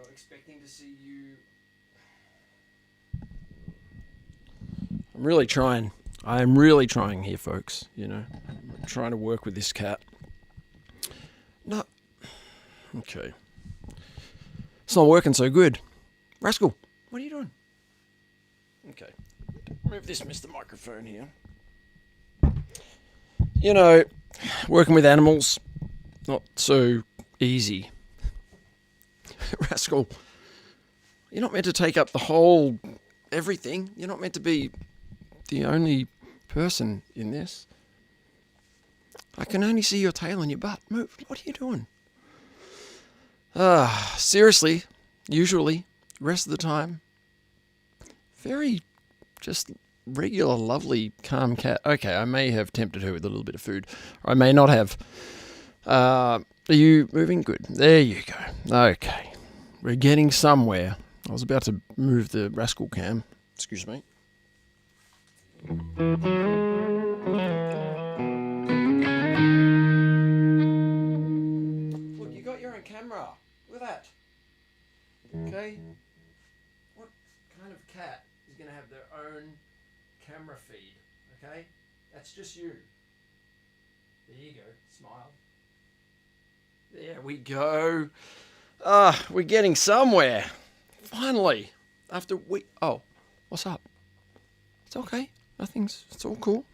Not expecting to see you. I'm really trying. I am really trying here, folks. You know, I'm trying to work with this cat. No. Okay. It's not working so good. Rascal, what are you doing? Okay. Move this Mr. Microphone here. You know, working with animals, not so easy. Rascal, you're not meant to take up the whole everything. You're not meant to be the only person in this. I can only see your tail and your butt. Move. What are you doing? Seriously, usually, rest of the time, very just regular, lovely, calm cat. Okay, I may have tempted her with a little bit of food. Or I may not have. Are you moving? Good. There you go. Okay. We're getting somewhere. I was about to move the Rascal cam. Excuse me. Look, you got your own camera. Look at that. Okay. What kind of cat is going to have their own camera feed? Okay. That's just you. There you go. Smile. There we go. We're getting somewhere. Finally. After we... Oh, what's up? It's okay. It's all cool.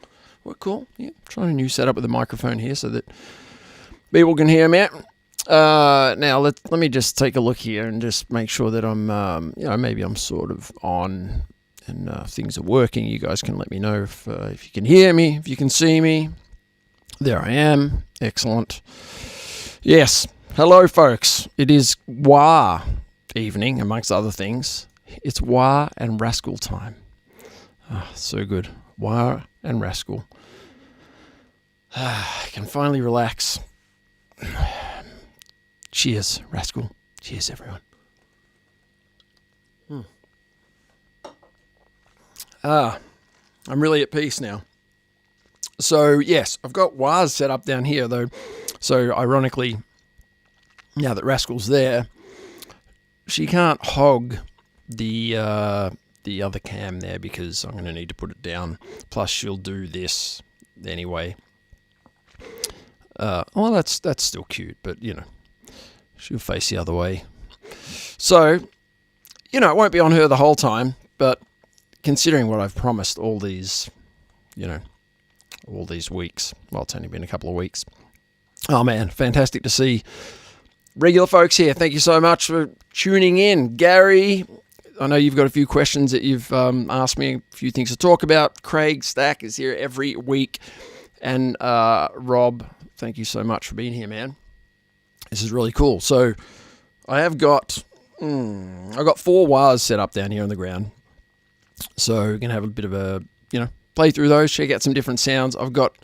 We're cool. Yeah, trying a new setup with the microphone here so that people can hear me. Now let me just take a look here and just make sure that I'm, maybe I'm sort of on and things are working. You guys can let me know if you can hear me, if you can see me. There I am. Excellent. Yes. Hello, folks. It is Wah evening, amongst other things. It's Wah and Rascal time. So good. Wah and Rascal. I can finally relax. Cheers, Rascal. Cheers, everyone. I'm really at peace now. So, yes, I've got Wahs set up down here, though. So, ironically, now that Rascal's there, she can't hog the other cam there because I'm going to need to put it down. Plus, she'll do this anyway. Well, that's still cute, but, you know, she'll face the other way. So, you know, it won't be on her the whole time, but considering what I've promised all these weeks, well, it's only been a couple of weeks. Oh, man, fantastic to see regular folks here. Thank you so much for tuning in. Gary, I know you've got a few questions that you've asked me, a few things to talk about. Craig Stack is here every week. And Rob, thank you so much for being here, man. This is really cool. So I've got 4 wires set up down here on the ground. So we're going to have a bit of a, play through those, check out some different sounds. I've got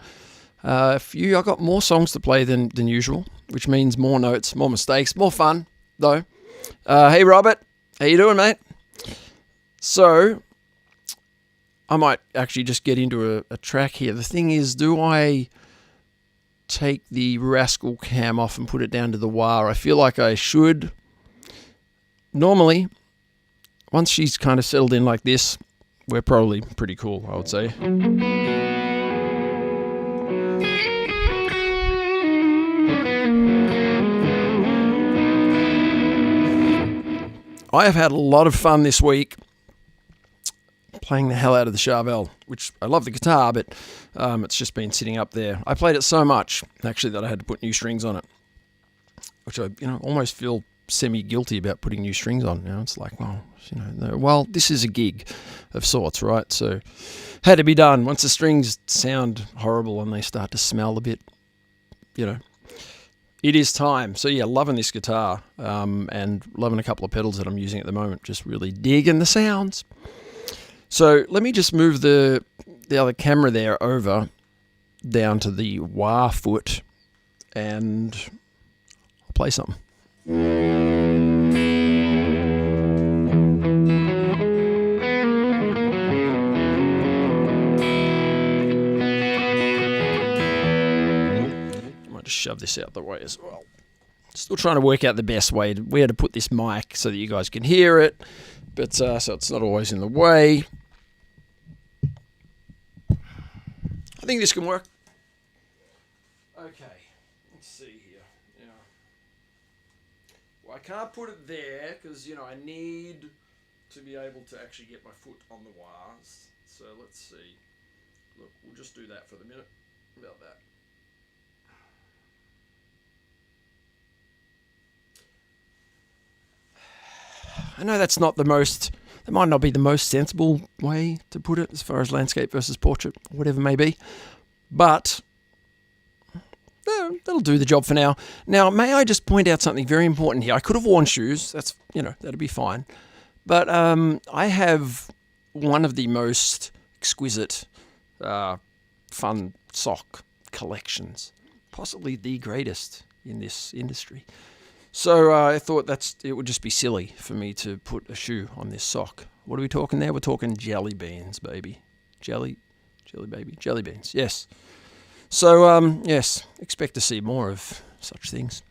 I've got more songs to play than usual, which means more notes, more mistakes, more fun, though. Hey, Robert. How you doing, mate? So I might actually just get into a track here. The thing is, do I take the Rascal cam off and put it down to the wah? I feel like I should. Normally, once she's kind of settled in like this, we're probably pretty cool, I would say. I have had a lot of fun this week playing the hell out of the Charvel, which I love the guitar, but it's just been sitting up there. I played it so much, actually, that I had to put new strings on it, which I, almost feel semi-guilty about putting new strings on. It's like, well, this is a gig of sorts, right? So, had to be done. Once the strings sound horrible and they start to smell a bit, it is time. So, yeah, loving this guitar and loving a couple of pedals that I'm using at the moment. Just really digging the sounds. So, let me just move the other camera there over down to the wah foot and I'll play something. I might just shove this out the way as well. Still trying to work out the best way where to put this mic so that you guys can hear it, but so it's not always in the way. I think this can work. Okay, let's see here. Yeah. Well, I can't put it there because, I need to be able to actually get my foot on the wires. So let's see. Look, we'll just do that for the minute. About that. I know that might not be the most sensible way to put it as far as landscape versus portrait, whatever it may be, but that'll do the job for now. Now, may I just point out something very important here? I could have worn shoes. That'd be fine. But I have one of the most exquisite, fun sock collections, possibly the greatest in this industry. So I thought it would just be silly for me to put a shoe on this sock. What are we talking there? We're talking jelly beans, baby. Jelly beans, yes. So, yes, expect to see more of such things.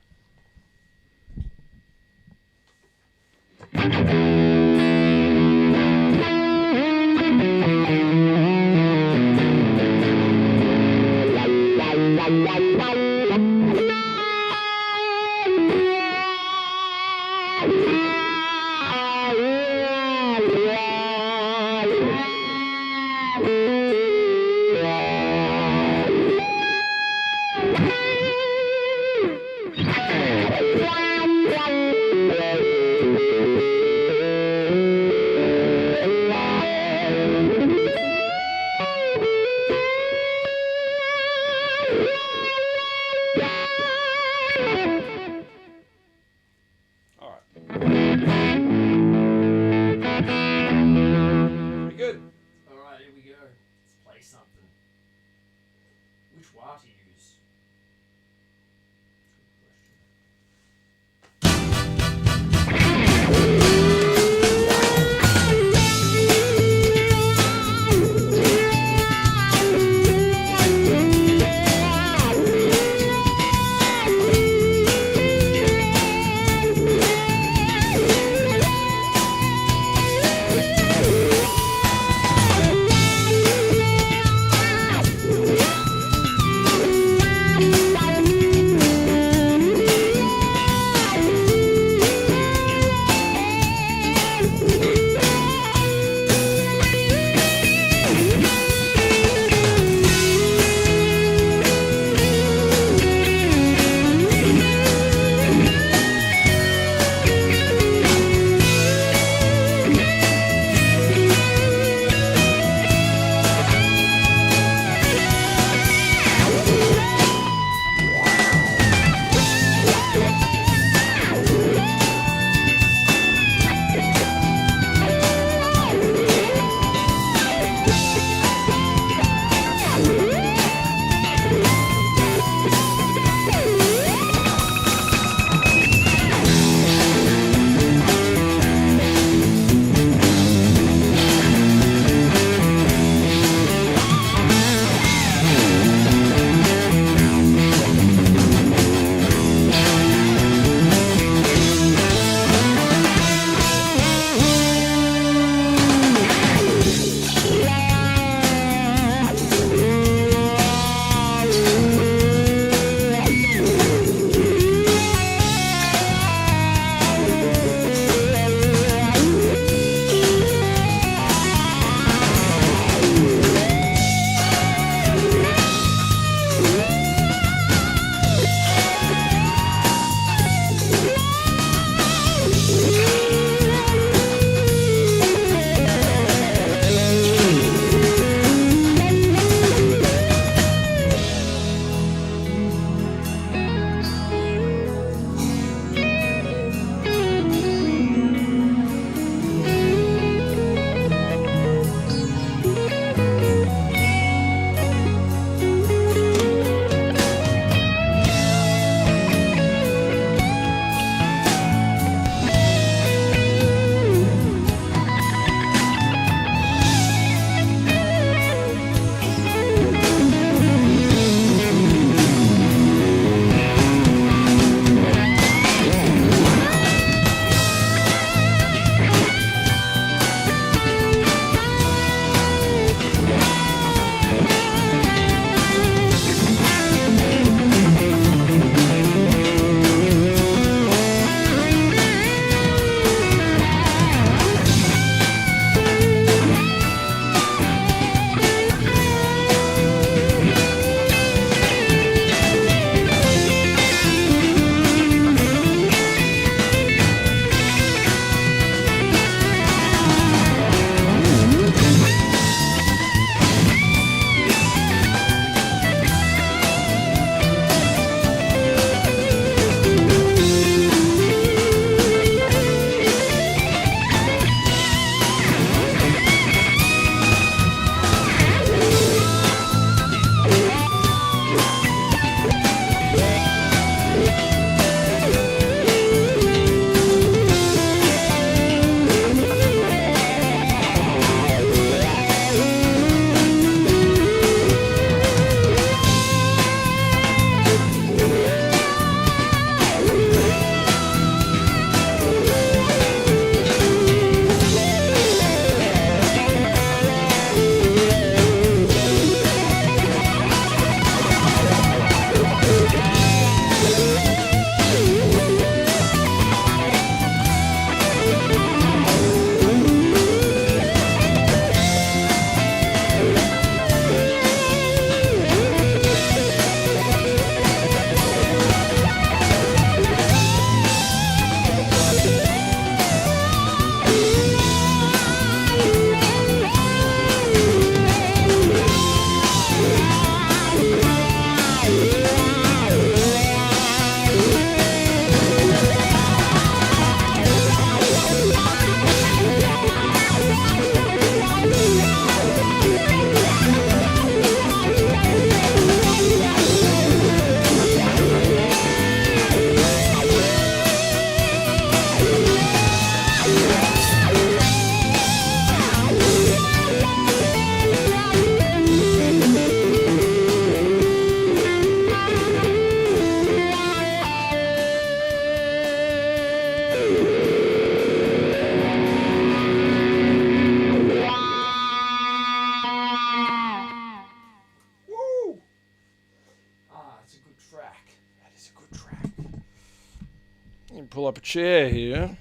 pull up a chair here,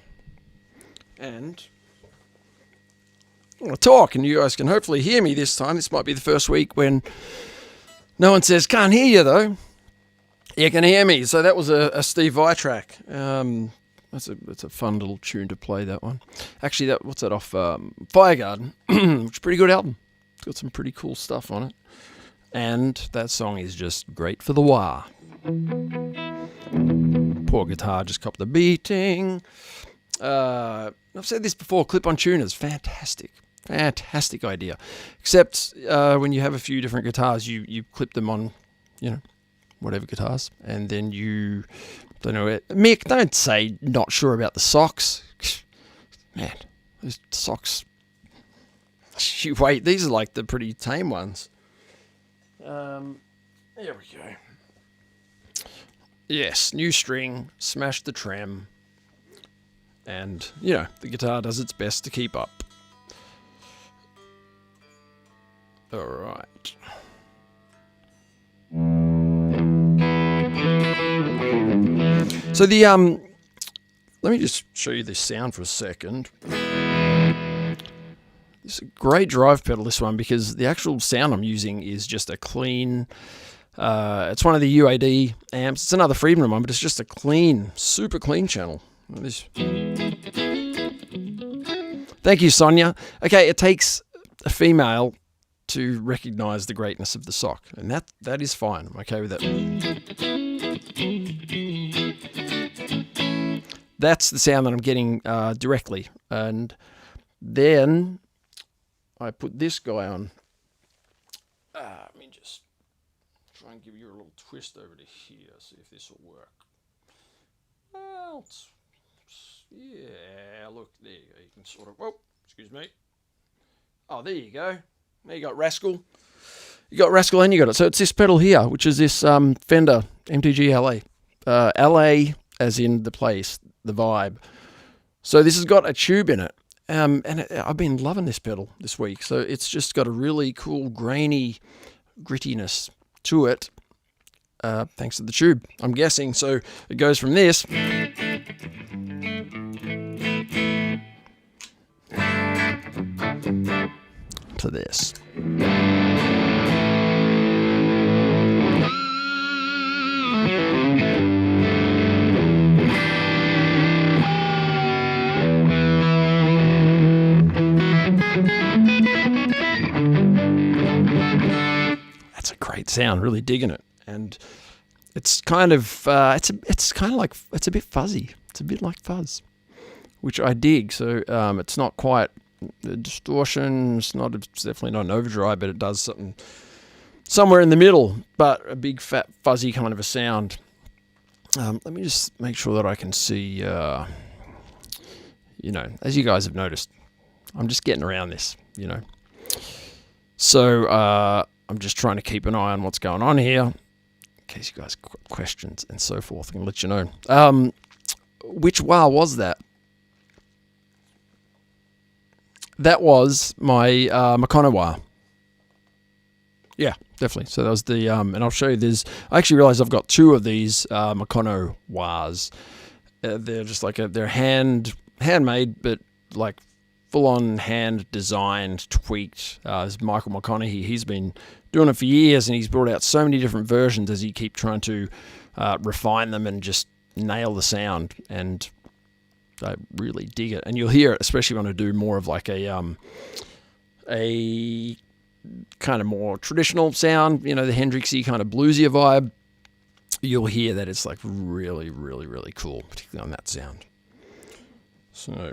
and I'm going to talk, and you guys can hopefully hear me this time. This might be the first week when no one says, can't hear you, though. You can hear me. So that was a Steve Vai track. That's a fun little tune to play, that one. Actually, what's that off? Firegarden, which is a pretty good album. It's got some pretty cool stuff on it. And that song is just great for the wah. Poor guitar just copped the beating. I've said this before, clip-on tuners, fantastic. Fantastic idea. Except when you have a few different guitars, you clip them on, whatever guitars, and then you don't know it. Mick, don't say not sure about the socks. Man, those socks. Wait, these are like the pretty tame ones. There we go. Yes, new string, smash the trem, and the guitar does its best to keep up. All right. So let me just show you this sound for a second. It's a great drive pedal, this one, because the actual sound I'm using is just a clean, it's one of the UAD amps. It's another Friedman one, but it's just a clean, super clean channel. Thank you, Sonia. Okay, it takes a female to recognize the greatness of the sock, and that is fine. I'm okay with that. That's the sound that I'm getting directly, and then I put this guy on. Let me just try and give you a little twist over to here, see if this will work. Well, yeah, look, there you go. You can sort of, excuse me. Oh, there you go. There you got Rascal. You got Rascal and you got it. So it's this pedal here, which is this Fender MTG LA. LA as in the place, the vibe. So this has got a tube in it. I've been loving this pedal this week. So it's just got a really cool grainy grittiness to it. Thanks to the tube, I'm guessing. So it goes from this to this. That's a great sound, really digging it. And it's kind of it's kind of like, it's a bit fuzzy. It's a bit like fuzz, which I dig. So it's not quite a distortion. It's definitely not an overdrive, but it does something somewhere in the middle. But a big fat fuzzy kind of a sound. Let me just make sure that I can see. As you guys have noticed, I'm just getting around this. So I'm just trying to keep an eye on what's going on here. In case you guys have questions and so forth, I can let you know. Which wah was that? That was my Macono wah. Yeah, definitely. So that was the, and I'll show you I actually realized I've got two of these Macono wahs. They're just like they're handmade, but like full-on hand-designed, tweaked. This Michael McConaughey, he's been doing it for years, and he's brought out so many different versions as he keeps trying to refine them and just nail the sound. And I really dig it. And you'll hear it, especially when I do more of like a kind of more traditional sound, the Hendrixy kind of bluesier vibe. You'll hear that it's like really, really, really cool, particularly on that sound. So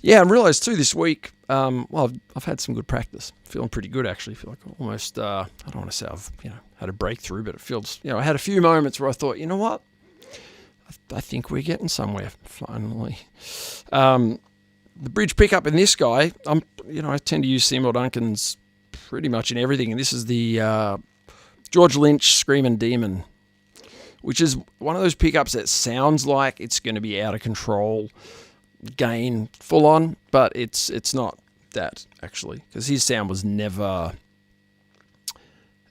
yeah, I realised too this week, I've had some good practice. Feeling pretty good, actually. Feel like almost, I don't want to say I've, had a breakthrough, but it feels, I had a few moments where I thought, you know what? I think we're getting somewhere, finally. The bridge pickup in this guy, I tend to use Seymour Duncan's pretty much in everything, and this is the George Lynch Screamin' Demon, which is one of those pickups that sounds like it's going to be out of control, gain full on, but it's not. that, actually, because his sound was never...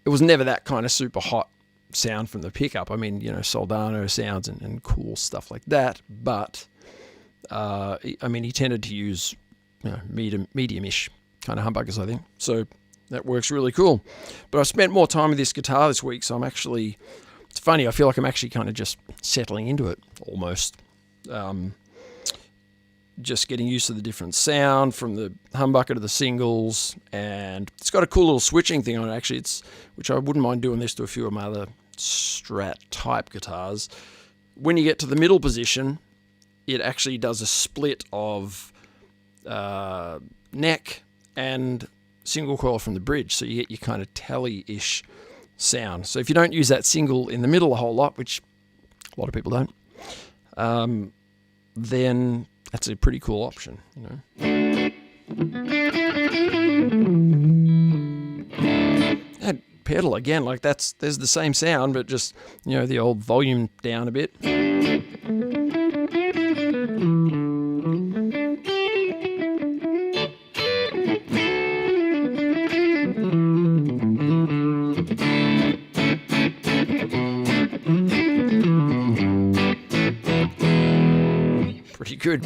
It was never that kind of super hot sound from the pickup. I mean, Soldano sounds and cool stuff like that. But, he tended to use medium-ish kind of humbuckers, I think. So that works really cool. But I've spent more time with this guitar this week, so I'm actually... It's funny, I feel like I'm actually kind of just settling into it, almost. Just getting used to the different sound from the humbucker to the singles, and it's got a cool little switching thing on it, actually, which I wouldn't mind doing this to a few of my other Strat type guitars. When you get to the middle position, it actually does a split of neck and single coil from the bridge, so you get your kind of telly-ish sound. So if you don't use that single in the middle a whole lot, which a lot of people don't, then that's a pretty cool option, That pedal again, like there's the same sound, but just the old volume down a bit. Pretty good.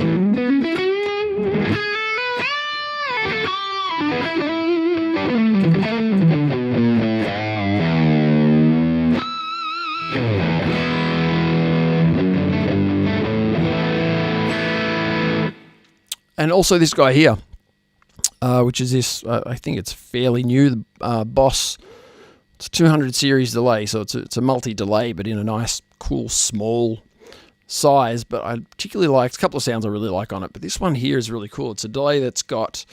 And also this guy here, which is this, I think it's fairly new, the Boss. It's a 200 series delay, so it's a multi-delay, but in a nice, cool, small size. But I particularly like a couple of sounds I really like on it, but this one here is really cool. It's a delay that's got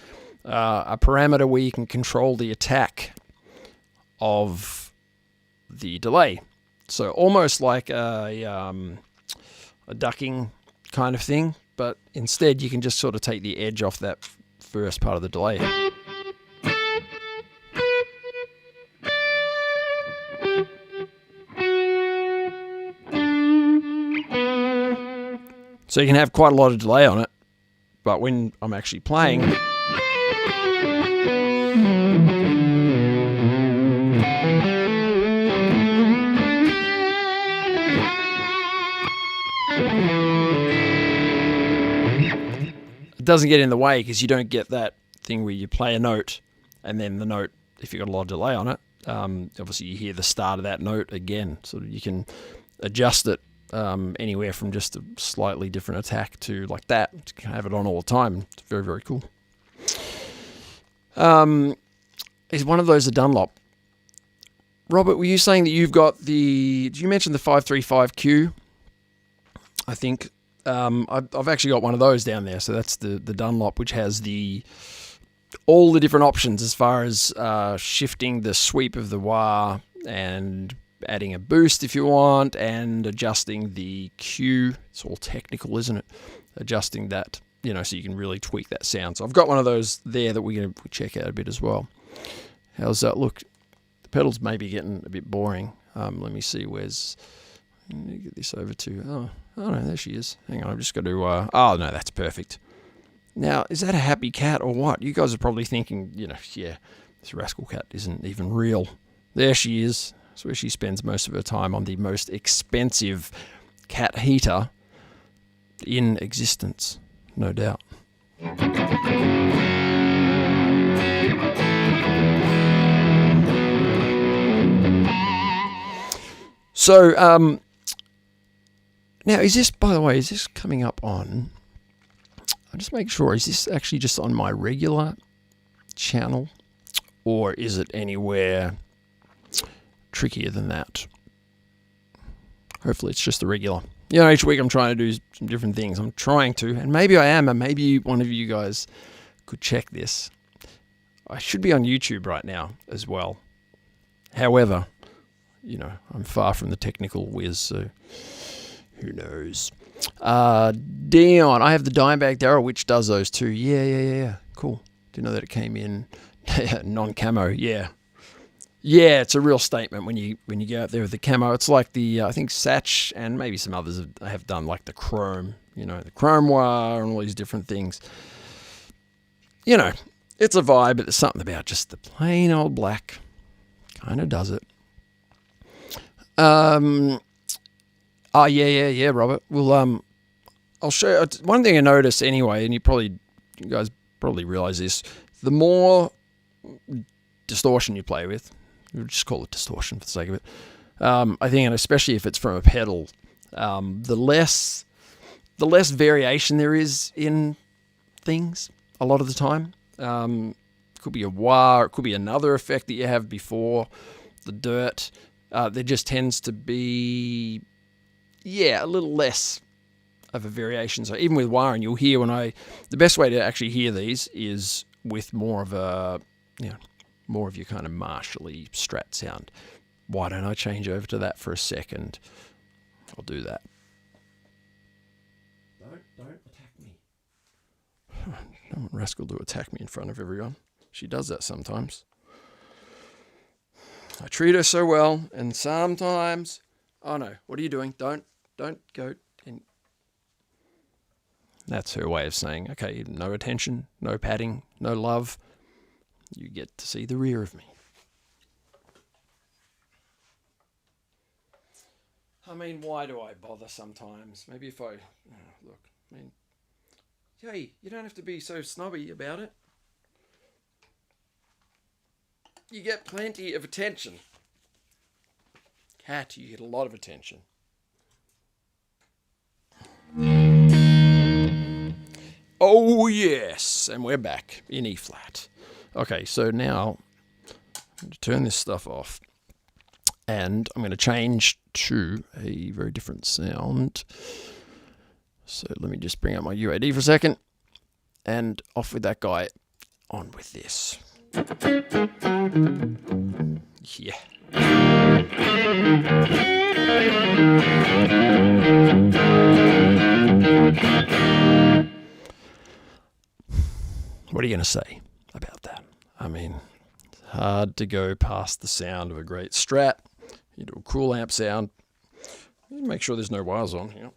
a parameter where you can control the attack of the delay. So almost like a ducking kind of thing, but instead you can just sort of take the edge off that first part of the delay. So you can have quite a lot of delay on it, but when I'm actually playing, it doesn't get in the way because you don't get that thing where you play a note and then the note, if you've got a lot of delay on it, obviously you hear the start of that note again. So you can adjust it anywhere from just a slightly different attack to like that. You can have it on all the time. It's very, very cool. Is one of those a Dunlop? Robert, were you saying that you've got did you mention the 535Q? I think I've actually got one of those down there. So that's the Dunlop, which has all the different options as far as shifting the sweep of the wah and adding a boost if you want, and adjusting the Q. It's all technical, isn't it? Adjusting that, so you can really tweak that sound. So I've got one of those there that we're going to check out a bit as well. How's that look? The pedals may be getting a bit boring. Let me see, let me get this over to, oh no, there she is. Hang on, I've just got to, oh no, that's perfect. Now, is that a happy cat or what? You guys are probably thinking, this rascal cat isn't even real. There she is. That's where she spends most of her time, on the most expensive cat heater in existence, no doubt. So, now is this, by the way, is this coming up on, I'll just make sure, is this actually just on my regular channel, or is it anywhere trickier than that? Hopefully it's just the regular. Each week I'm trying to do some different things. I'm trying to, and maybe I am, and maybe one of you guys could check this. I should be on YouTube right now as well. However, I'm far from the technical whiz, so who knows. Dion, I have the Dimebag Darrell, which does those too. Yeah. Cool. Didn't know that it came in non-camo. Yeah, it's a real statement when you go out there with the camo. It's like the I think Satch and maybe some others have done like the chrome, the chrome wire and all these different things. it's a vibe, but there's something about just the plain old black kind of does it. Oh yeah, Robert. Well, I'll show you one thing I noticed anyway, and you guys probably realize this. The more distortion you play with, we'll just call it distortion for the sake of it. I think, and especially if it's from a pedal, the less variation there is in things a lot of the time. It could be a wah, it could be another effect that you have before the dirt. There just tends to be, a little less of a variation. So even with wiring, you'll hear the best way to actually hear these is with more of your kind of Marshall-y Strat sound. Why don't I change over to that for a second? I'll do that. Don't attack me. I don't want Rascal to attack me in front of everyone. She does that sometimes. I treat her so well, and sometimes... Oh no, what are you doing? Don't go in. That's her way of saying, okay, no attention, no patting, no love. You get to see the rear of me. I mean, why do I bother sometimes? Maybe if I... look, I mean... Hey, you don't have to be so snobby about it. You get plenty of attention. Cat, you get a lot of attention. Oh, yes. And we're back in E flat. Okay, so now I'm going to turn this stuff off. And I'm going to change to a very different sound. So let me just bring up my UAD for a second. And off with that guy. On with this. Yeah. What are you going to say about that? I mean, it's hard to go past the sound of a great Strat. You do a cool amp sound. Make sure there's no wires on here.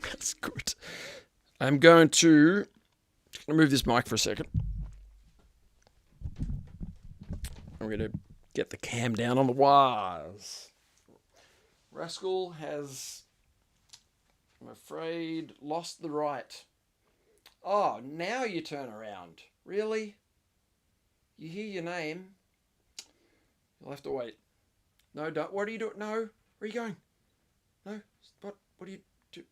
That's good. I'm going to move this mic for a second. I'm going to get the cam down on the wires. Rascal has, I'm afraid, lost the right. Oh, now you turn around. Really? You hear your name. You'll have to wait. No, don't. What are you doing? No. Where are you going? No. What do you do?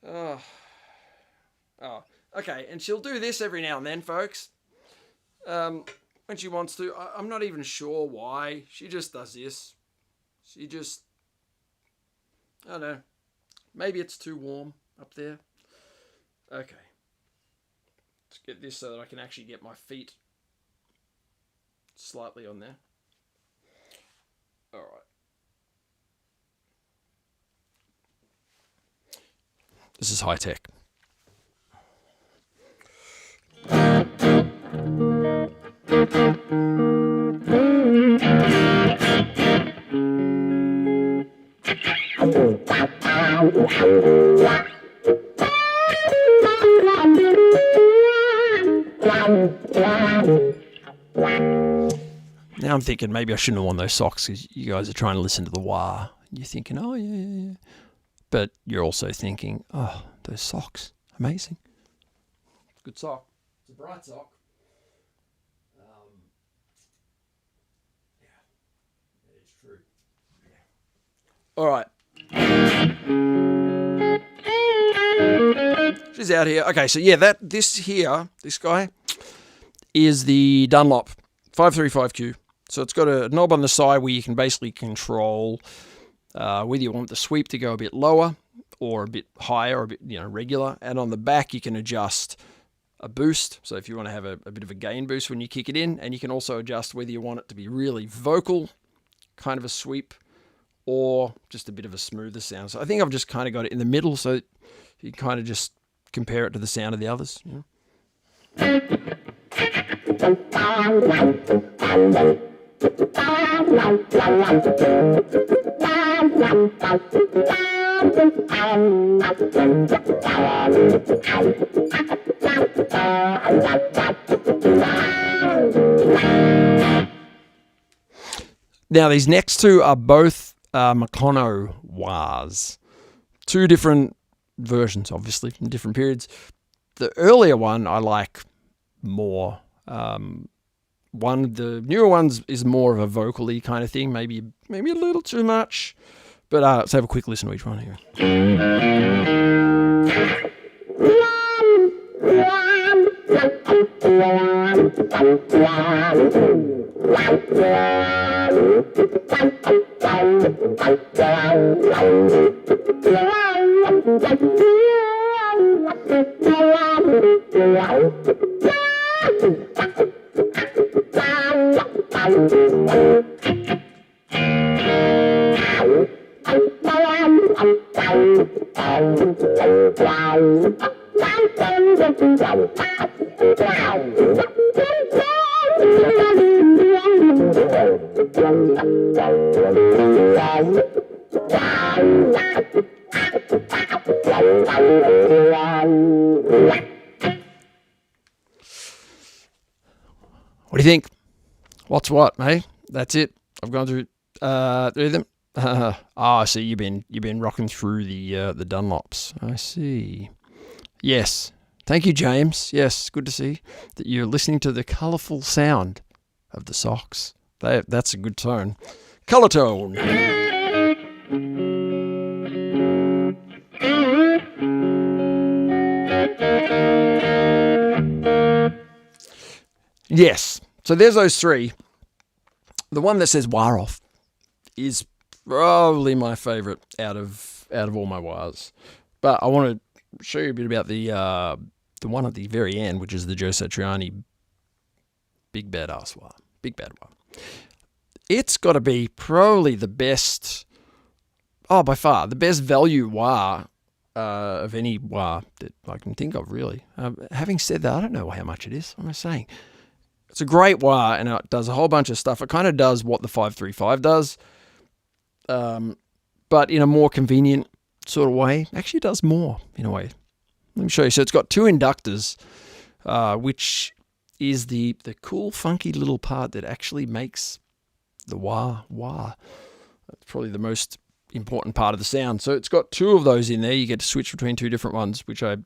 Oh. Okay, and she'll do this every now and then, folks. When she wants to. I'm not even sure why. She just does this. She just... I don't know. Maybe it's too warm up there. Okay. Let's get this so that I can actually get my feet slightly on there. Alright. This is high tech. Now I'm thinking maybe I shouldn't have worn those socks because you guys are trying to listen to the wah. You're thinking, oh, yeah. But you're also thinking, oh, those socks. Amazing. Good sock. It's a bright sock. Yeah, it is true. Yeah. All right. She's out here. Okay, so yeah, this guy is the Dunlop 535Q. So it's got a knob on the side where you can basically control whether you want the sweep to go a bit lower or a bit higher or a bit regular. And on the back you can adjust a boost. So if you want to have a bit of a gain boost when you kick it in, and you can also adjust whether you want it to be really vocal, kind of a sweep, or just a bit of a smoother sound. So I think I've just kind of got it in the middle, so you kind of just compare it to the sound of the others. You know? Now, these next two are both Makono wahs. Two different versions, obviously, from different periods. The earlier one I like more. One of the newer ones is more of a vocally kind of thing, maybe a little too much. But let's have a quick listen to each one here. What do you think? What's what, mate? That's it. I've gone through three of them. I see. You've been rocking through the Dunlops. I see. Yes. Thank you, James. Yes, good to see that you're listening to the colourful sound of the socks. That's a good tone. Colour tone. Yes. So there's those three. The one that says wah off is probably my favourite out of all my wahs. But I want to show you a bit about the one at the very end, which is the Joe Satriani Big Bad Ass Wah. Big Bad Wah. It's got to be probably the best, by far, the best value wah of any wah that I can think of, really. Having said that, I don't know how much it is. I'm just saying. It's a great wah, and it does a whole bunch of stuff. It kind of does what the 535 does, but in a more convenient sort of way. Actually, it does more in a way. Let me show you. So it's got two inductors, which is the cool, funky little part that actually makes the wah. That's probably the most important part of the sound. So it's got two of those in there. You get to switch between two different ones, which I'm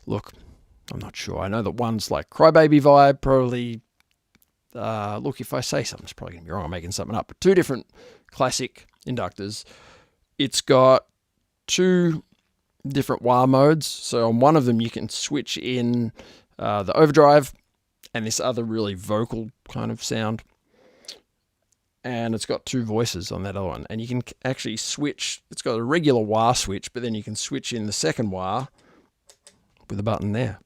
not sure. I know that one's like Crybaby vibe, probably. If I say something, it's probably going to be wrong. I'm making something up. But two different classic inductors. It's got two different wah modes. So on one of them, you can switch in the overdrive and this other really vocal kind of sound. And it's got two voices on that other one. And you can actually switch. It's got a regular wah switch, but then you can switch in the second wah with a button there.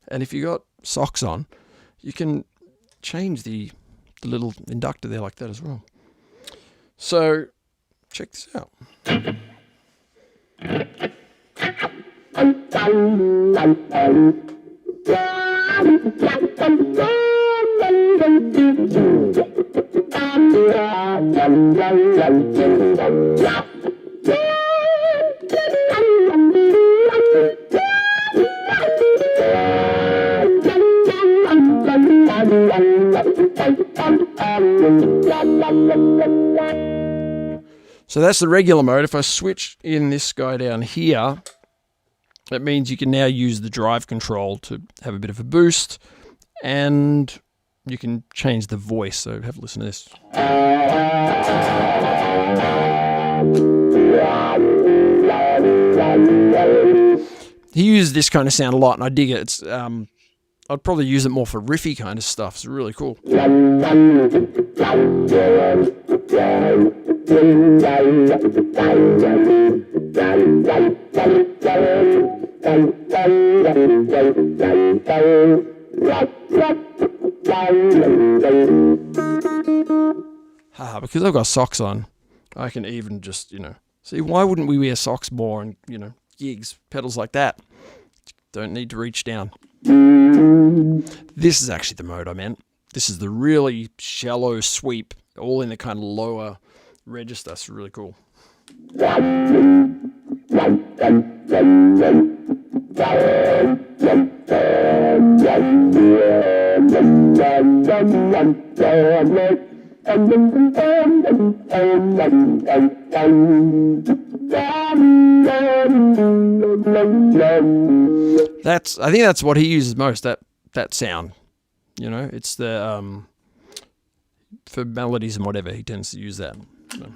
And if you got socks on, you can change the little inductor there like that as well. So check this out. So that's the regular mode. If I switch in this guy down here, that means you can now use the drive control to have a bit of a boost, and you can change the voice. So have a listen to this. He uses this kind of sound a lot, and I dig it. It's I'd probably use it more for riffy kind of stuff. It's really cool. Because I've got socks on, I can even just, see, why wouldn't we wear socks more and, gigs, pedals like that? Don't need to reach down. This is actually the mode I meant. This is the really shallow sweep, all in the kind of lower register. It's really cool. I think that's what he uses most, that sound. It's the for melodies and whatever, he tends to use that. So.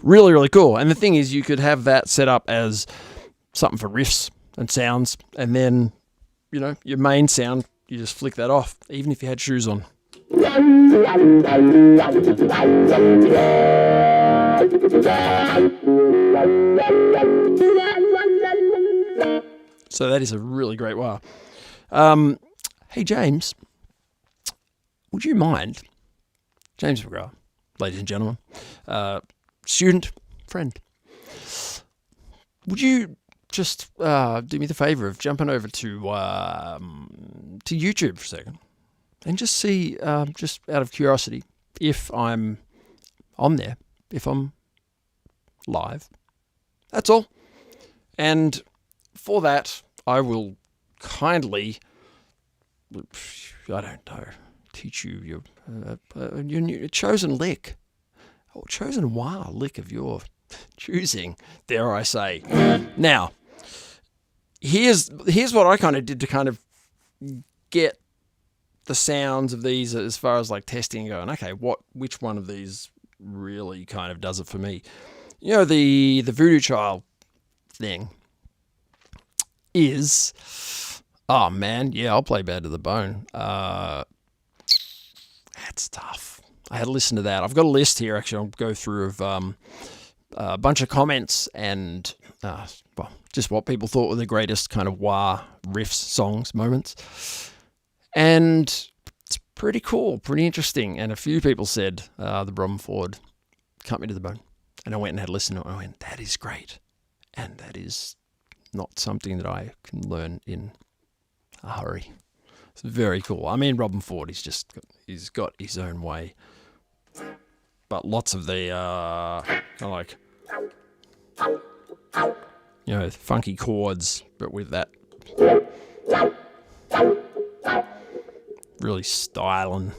Really, really cool. And the thing is, you could have that set up as something for riffs and sounds, and then, your main sound, you just flick that off, even if you had shoes on. So that is a really great wah. Hey, James, would you mind, James McGrath, ladies and gentlemen, student, friend, would you just do me the favor of jumping over to YouTube for a second and just see, just out of curiosity, if I'm on there, if I'm live. That's all. And for that, I will kindly, I don't know, teach you your chosen lick, or chosen wah lick of your choosing, dare I say. Now, here's what I kind of did to kind of get the sounds of these as far as like testing and going, okay, which one of these really kind of does it for me? The Voodoo Child thing is, oh man, yeah, I'll play Bad to the Bone. That's tough. I had to listen to that. I've got a list here, actually, I'll go through of a bunch of comments and just what people thought were the greatest kind of wah riffs, songs, moments. And it's pretty cool, pretty interesting. And a few people said the Brom Ford cut me to the bone. And I went and had a listen to it. And I went, that is great. And that is not something that I can learn in a hurry. It's very cool. I mean, Robin Ford, he's got his own way. But lots of the kind of like, funky chords, but with that really styling.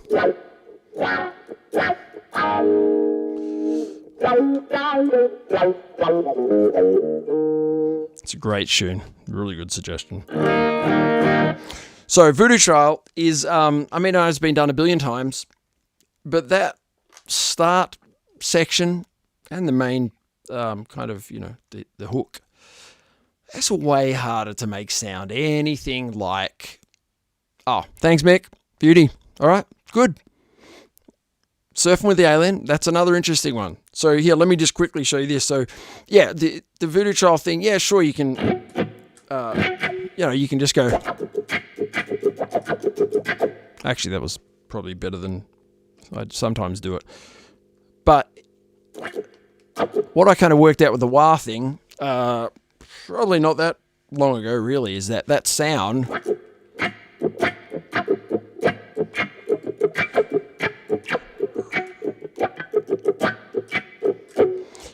It's a great tune. Really good suggestion. So Voodoo Child is, I know it's been done a billion times, but that start section and the main kind of, the hook, that's way harder to make sound anything like, oh, thanks, Mick. Beauty. All right, good. Surfing with the Alien, that's another interesting one. So here, let me just quickly show you this. So yeah, the Voodoo Child thing, yeah, sure, you can, you can just go. Actually, that was probably better than I'd sometimes do it. But what I kind of worked out with the wah thing, probably not that long ago really, is that sound,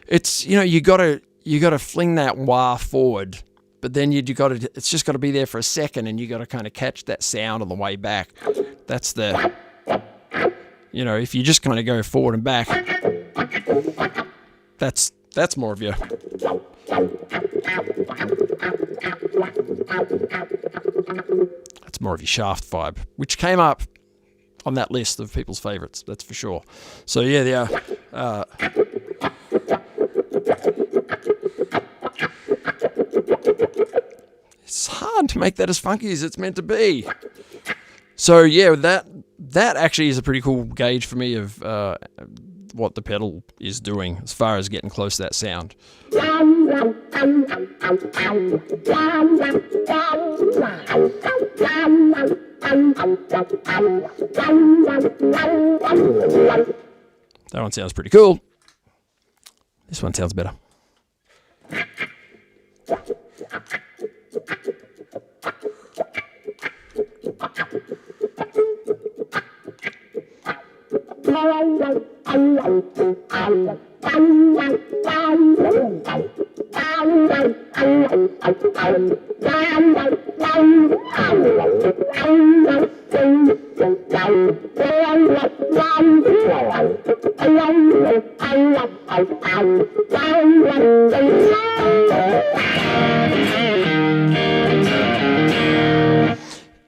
it's, you gotta fling that wah forward, but then it's just gotta be there for a second, and you gotta kind of catch that sound on the way back. That's the, if you just kind of go forward and back, that's more of your, that's more of your shaft vibe, which came up on that list of people's favorites, that's for sure. So yeah, they are. It's hard to make that as funky as it's meant to be. So yeah, that actually is a pretty cool gauge for me of what the pedal is doing as far as getting close to that sound. That one sounds pretty cool. This one sounds better.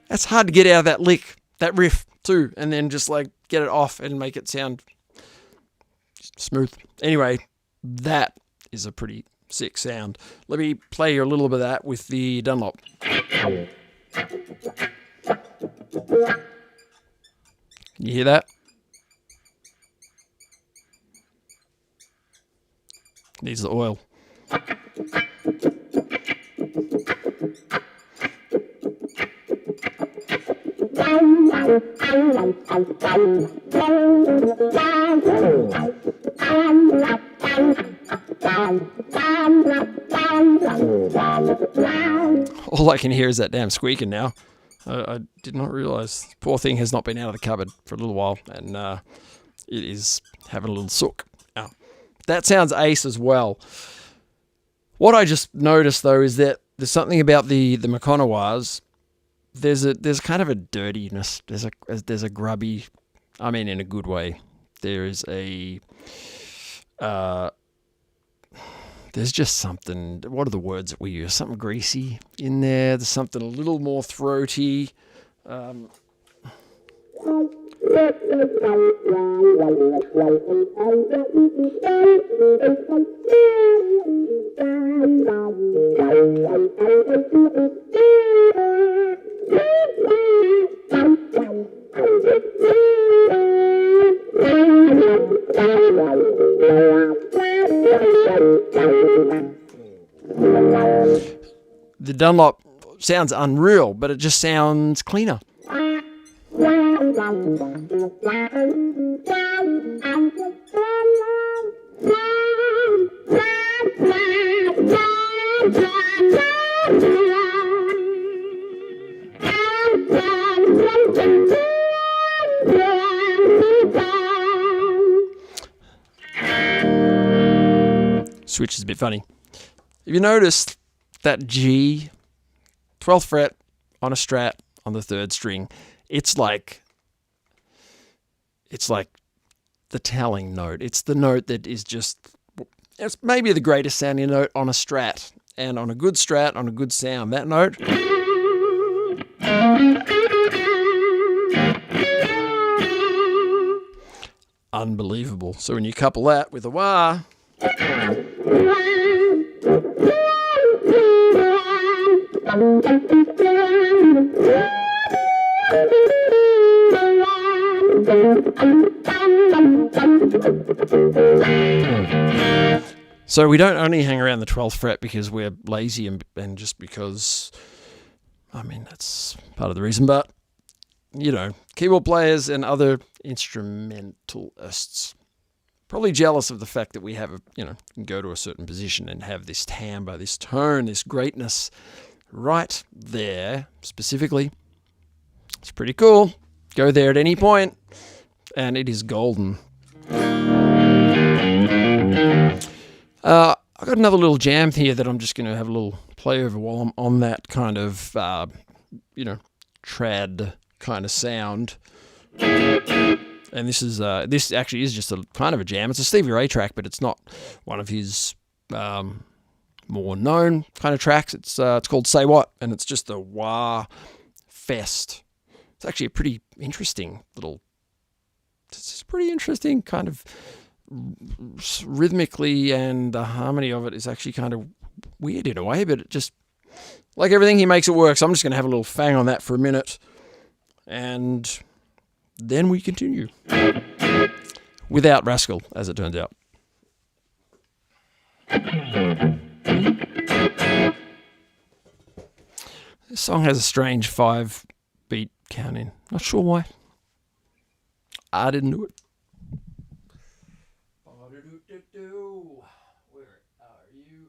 That's hard to get out of that lick, that riff too, and then just like get it off and make it sound smooth. Anyway, that is a pretty sick sound. Let me play you a little bit of that with the Dunlop. You hear that? Needs the oil. All I can hear is that damn squeaking now. I did not realise. Poor thing has not been out of the cupboard for a little while, and it is having a little sook. Now, that sounds ace as well. What I just noticed though is that there's something about the Mekonowas. There's kind of a dirtiness. There's a grubby. I mean, in a good way. There is a. There's just something. What are the words that we use? Something greasy in there. There's something a little more throaty. The Dunlop sounds unreal, but it just sounds cleaner. Switch is a bit funny. If you noticed that G, 12th fret on a Strat on the 3rd string, it's like the telling note. It's the note that is just, it's maybe the greatest sounding note on a Strat. And on a good Strat, on a good sound, that note. Unbelievable. So when you couple that with a wah, so we don't only hang around the 12th fret because we're lazy and just because, I mean, that's part of the reason, but, you know, keyboard players and other instrumentalists probably jealous of the fact that we have, can go to a certain position and have this timbre, this tone, this greatness right there specifically. It's pretty cool. Go there at any point, and it is golden. I've got another little jam here that I'm just going to have a little play over while I'm on that kind of, trad kind of sound. And this actually is just a kind of a jam. It's a Stevie Ray track, but it's not one of his more known kind of tracks. It's called Say What, and it's just a wah fest. It's actually a pretty interesting it's pretty interesting kind of rhythmically, and the harmony of it is actually kind of weird in a way, but it just, like everything, he makes it work. So I'm just going to have a little fang on that for a minute, and then we continue. Without Rascal, as it turns out. This song has a strange 5-beat count in. Not sure why. I didn't do it. Where are you?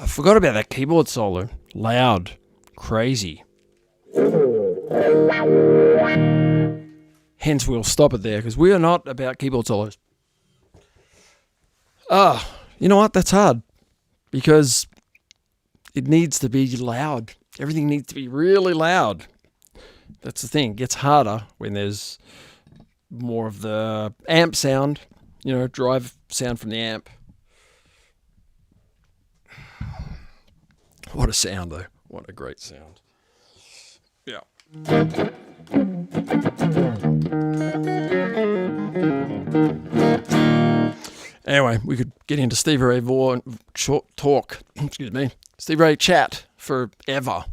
Forgot about that keyboard solo. Loud. Crazy. Hence, we'll stop it there, because we are not about keyboard solos. You know what? That's hard. Because it needs to be loud. Everything needs to be really loud. That's the thing. It gets harder when there's more of the amp sound, drive sound from the amp. What a sound, though. What a great sound. Yeah. Anyway, we could get into Stevie Ray Vaughan talk. Excuse me. Stevie Ray chat forever.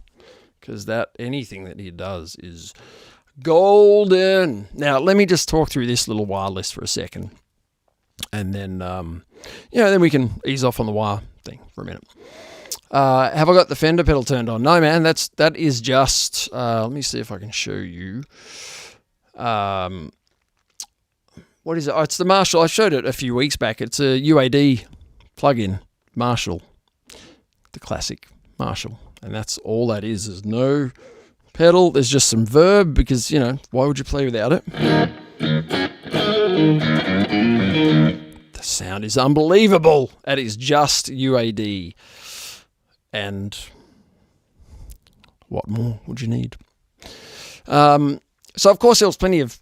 Because anything that he does is golden. Now, let me just talk through this little wire list for a second. And then, then we can ease off on the wire thing for a minute. Have I got the Fender pedal turned on? No, man. That is just. Let me see if I can show you. What is it? Oh, it's the Marshall. I showed it a few weeks back. It's a UAD plug-in Marshall, the classic Marshall, and that's all that is. There's no pedal. There's just some verb because why would you play without it? The sound is unbelievable. That is just UAD. And what more would you need? So, of course, there was plenty of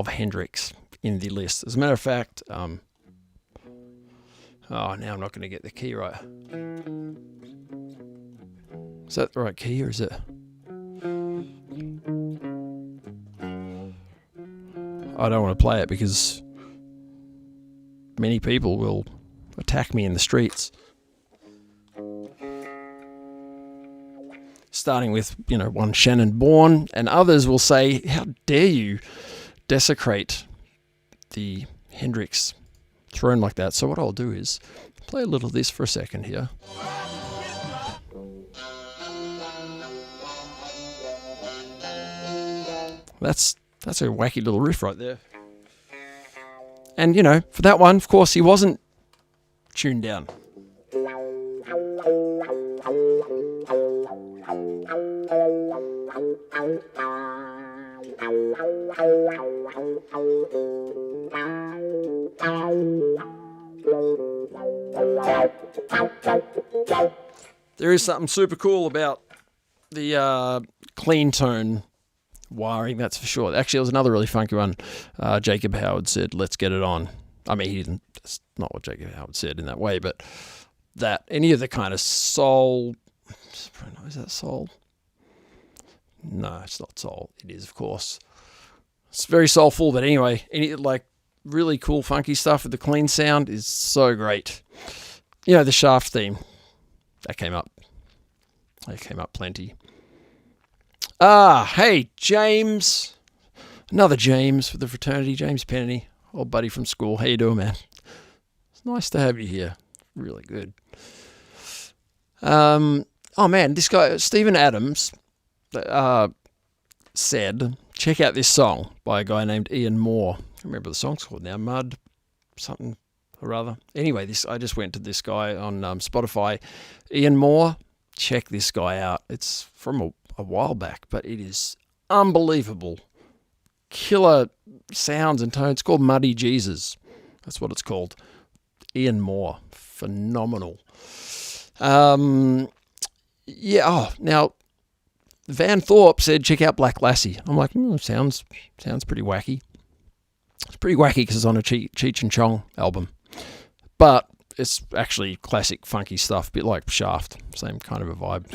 Hendrix in the list. As a matter of fact, now I'm not going to get the key right. Is that the right key, or is it? I don't want to play it because many people will attack me in the streets. Starting with, one Shannon Bourne, and others will say, how dare you desecrate the Hendrix throne like that? So what I'll do is play a little of this for a second here. That's a wacky little riff right there. And, you know, for that one, of course, he wasn't tuned down. There is something super cool about the clean tone wiring, that's for sure. Actually, there was another really funky one. Jacob Howard said, "Let's get it on." I mean, he didn't. That's not what Jacob Howard said in that way, but that any of the kind of soul. Is that soul? No, it's not soul. It is, of course. It's very soulful, but anyway, any like really cool, funky stuff with the clean sound is so great. You know, the Shaft theme that came up. That came up plenty. Hey, James. Another James for the fraternity, James Pennany, old buddy from school. How you doing, man? It's nice to have you here. Really good. Oh, man, this guy, Stephen Adams, said, check out this song by a guy named Ian Moore. I can't remember what the song's called now. Mud, something or other. Anyway, I just went to this guy on Spotify. Ian Moore, check this guy out. It's from a while back, but it is unbelievable. Killer sounds and tones. It's called Muddy Jesus. That's what it's called. Ian Moore. Phenomenal. Yeah. Oh, now Van Thorpe said, check out Black Lassie. I'm like, sounds pretty wacky. It's pretty wacky because it's on a Cheech and Chong album. But it's actually classic funky stuff, a bit like Shaft. Same kind of a vibe.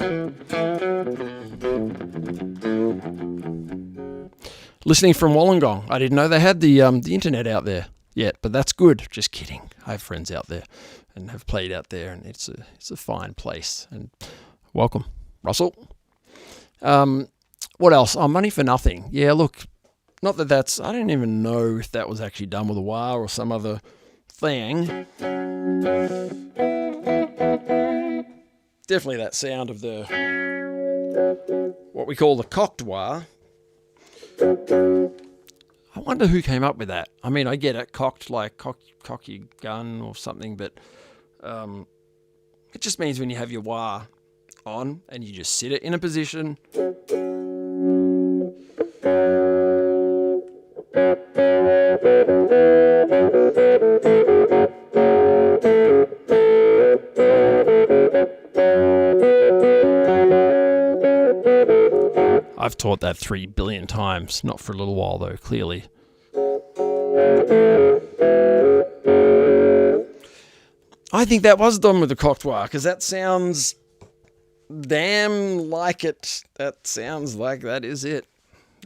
Listening from Wollongong. I didn't know they had the internet out there yet, but that's good. Just kidding. I have friends out there and have played out there, and it's a fine place. And welcome, Russell. What else? Oh, Money for Nothing. Yeah, look, not that that's... I don't even know if that was actually done with a wah or some other thing. Definitely that sound of the... what we call the cocked wah. I wonder who came up with that. I mean, I get it, cocked like cock your gun or something, but it just means when you have your wah on and you just sit it in a position. I've taught that 3 billion times, not for a little while though, clearly. I think that was done with the cocked wah, because that sounds damn like it. That sounds like that is it.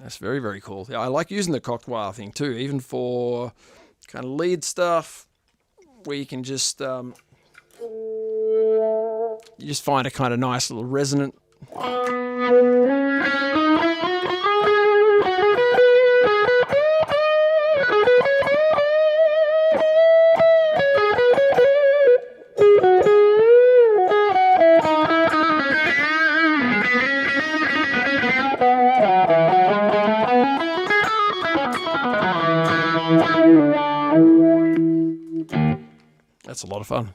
That's very, very cool. Yeah, I like using the cocked wah thing too, even for kind of lead stuff where you can just you just find a kind of nice little resonant. That's a lot of fun.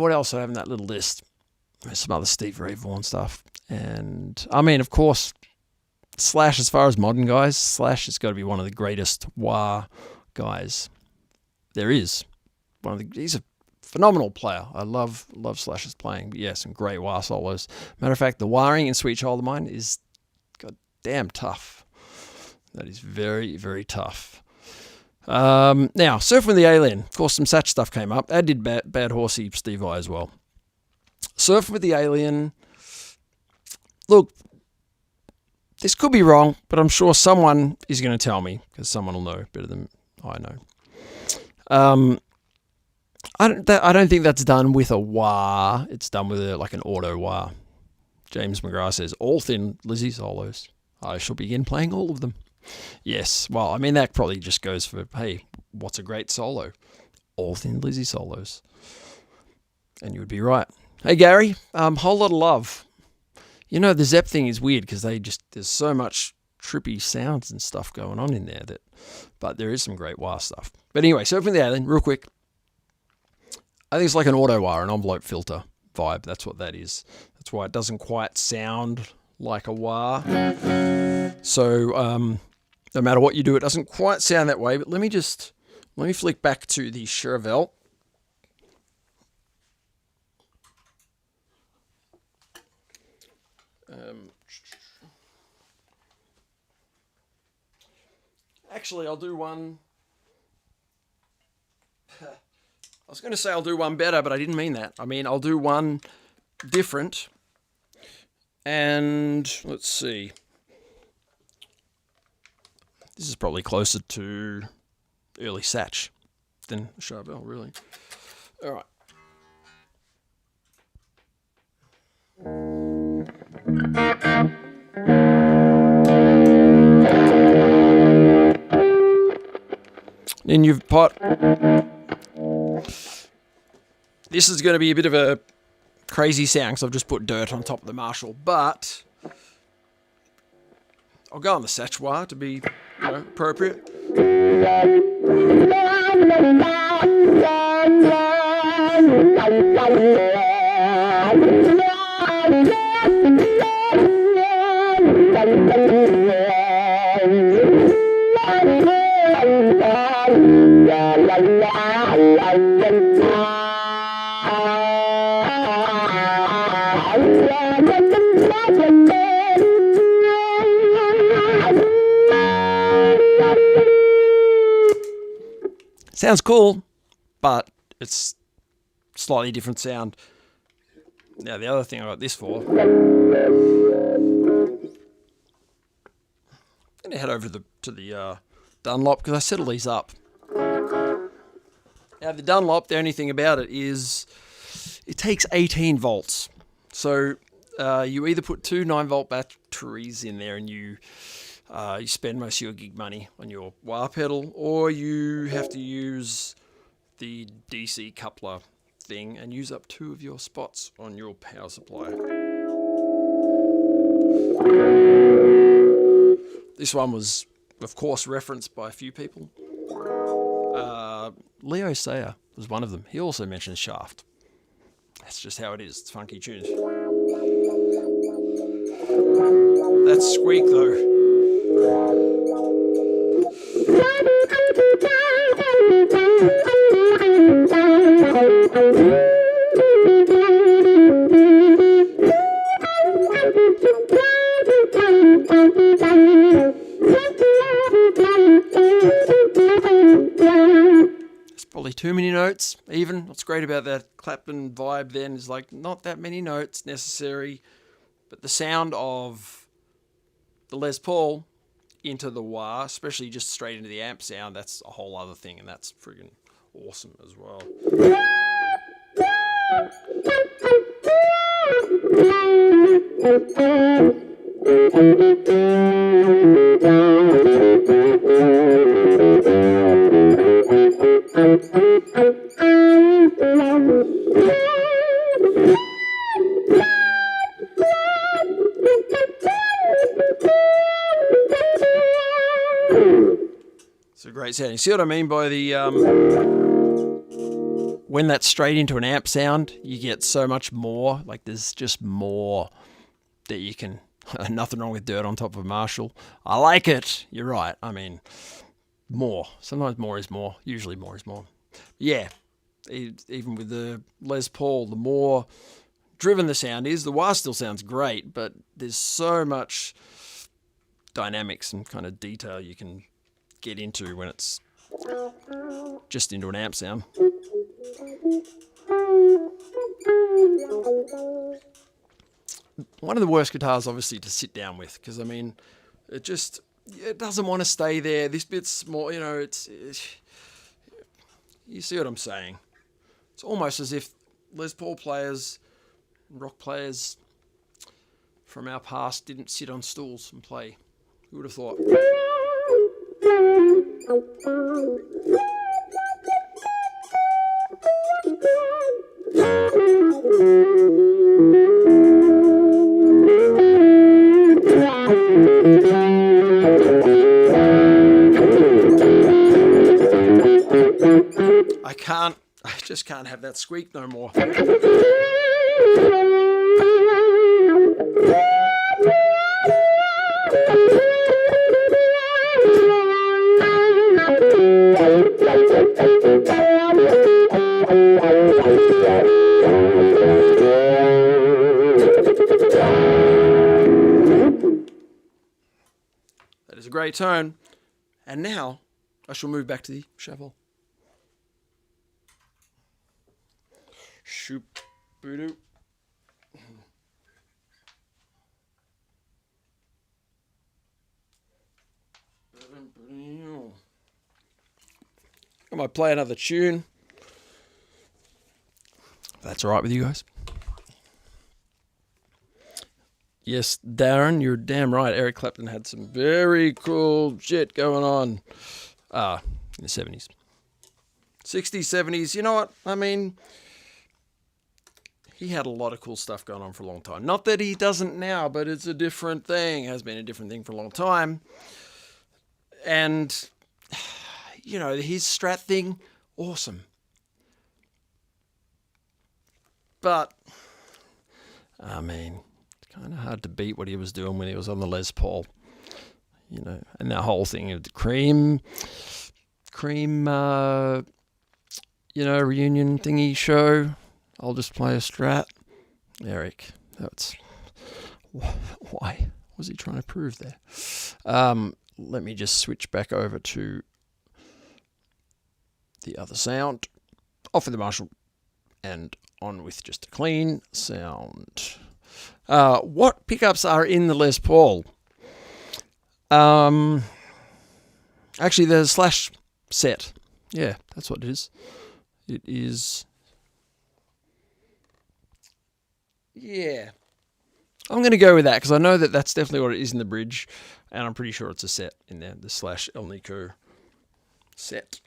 What else do I have in that little list? There's some other Steve Ray Vaughan stuff. And, I mean, of course, Slash, as far as modern guys, Slash has got to be one of the greatest wah guys there is. He's a phenomenal player. I love Slash's playing. But yeah, some great wah solos. Matter of fact, the wiring in Sweet Child of Mine is goddamn tough. That is very, very tough. Now, Surfing with the Alien. Of course, some Satch stuff came up. That did Bad Horsey Steve I as well. Surfing with the Alien. Look, this could be wrong, but I'm sure someone is going to tell me, because someone will know better than I know. I don't think that's done with a wah. It's done with like an auto wah. James McGrath says, all Thin Lizzy solos. I shall begin playing all of them. Yes, well, I mean, that probably just goes for, hey, what's a great solo? All Thin Lizzy solos. And you would be right. Hey, Gary, whole lot of love. You know, the Zepp thing is weird because there's so much trippy sounds and stuff going on in there but there is some great wah stuff. But anyway, so from there then, real quick, I think it's like an auto wah, an envelope filter vibe. That's what that is. That's why it doesn't quite sound like a wah. So no matter what you do, it doesn't quite sound that way. But let me flick back to the Chevelle. Actually, I'll do one. I was going to say I'll do one better, but I didn't mean that. I mean, I'll do one different. And let's see. This is probably closer to early Satch than Chevelle, really. All right. In your pot. This is going to be a bit of a crazy sound because I've just put dirt on top of the Marshall, but I'll go on the Satch wah to be, appropriate. Sounds cool, but it's slightly different sound. Now the other thing I got this for, I'm gonna head over to the Dunlop because I settle these up. Now the Dunlop, the only thing about it is it takes 18 volts. So you either put two 9-volt batteries in there and you spend most of your gig money on your wah pedal, or you have to use the DC coupler thing and use up 2 of your spots on your power supply. This one was, of course, referenced by a few people. Leo Sayer was one of them. He also mentions Shaft. That's just how it is. It's funky tunes. That squeak, though. It's probably too many notes, even. What's great about that Clapton vibe then is like not that many notes necessary, but the sound of the Les Paul into the wah, especially just straight into the amp sound, that's a whole other thing, and that's friggin' awesome as well. It's a great sound. You see what I mean by the when that's straight into an amp sound, you get so much more. Like there's just more that you can. Nothing wrong with dirt on top of a Marshall. I like it. You're right. I mean, more. Sometimes more is more. Usually more is more. Yeah. Even with the Les Paul, the more driven the sound is, the wah still sounds great, but there's so much dynamics and kind of detail you can get into when it's just into an amp sound. One of the worst guitars, obviously, to sit down with, because I mean, it doesn't want to stay there. This bit's more, it's you see what I'm saying? It's almost as if Les Paul players, rock players from our past didn't sit on stools and play. Who would have thought? I just can't have that squeak no more. That is a great tone. And now I shall move back to the shovel. Shoop, boo-doo. I might play another tune. If that's all right with you guys. Yes, Darren, you're damn right. Eric Clapton had some very cool shit going on in the 70s. 60s, 70s. You know what? I mean, he had a lot of cool stuff going on for a long time. Not that he doesn't now, but it's a different thing. It has been a different thing for a long time. And, you know, his Strat thing, awesome. But, I mean, it's kind of hard to beat what he was doing when he was on the Les Paul. You know, and that whole thing of the Cream, reunion thingy show. I'll just play a Strat. Eric, that's... Why was he trying to prove there? Let me just switch back over to the other sound. Off with the Marshall and on with just a clean sound. What pickups are in the Les Paul? Actually, the slash set. Yeah, that's what it is. It is... Yeah. I'm going to go with that because I know that that's definitely what it is in the bridge, and I'm pretty sure it's a set in there, the slash El Nico set.